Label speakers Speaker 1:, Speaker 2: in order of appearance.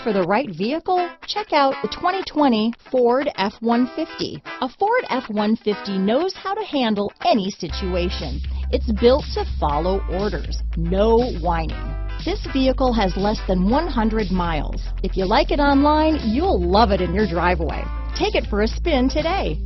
Speaker 1: for the right vehicle? Check out the 2020 Ford F-150. A Ford F-150 knows how to handle any situation. It's built to follow orders, no whining. This vehicle has less than 100 miles. If you like it online, you'll love it in your driveway. Take it for a spin today.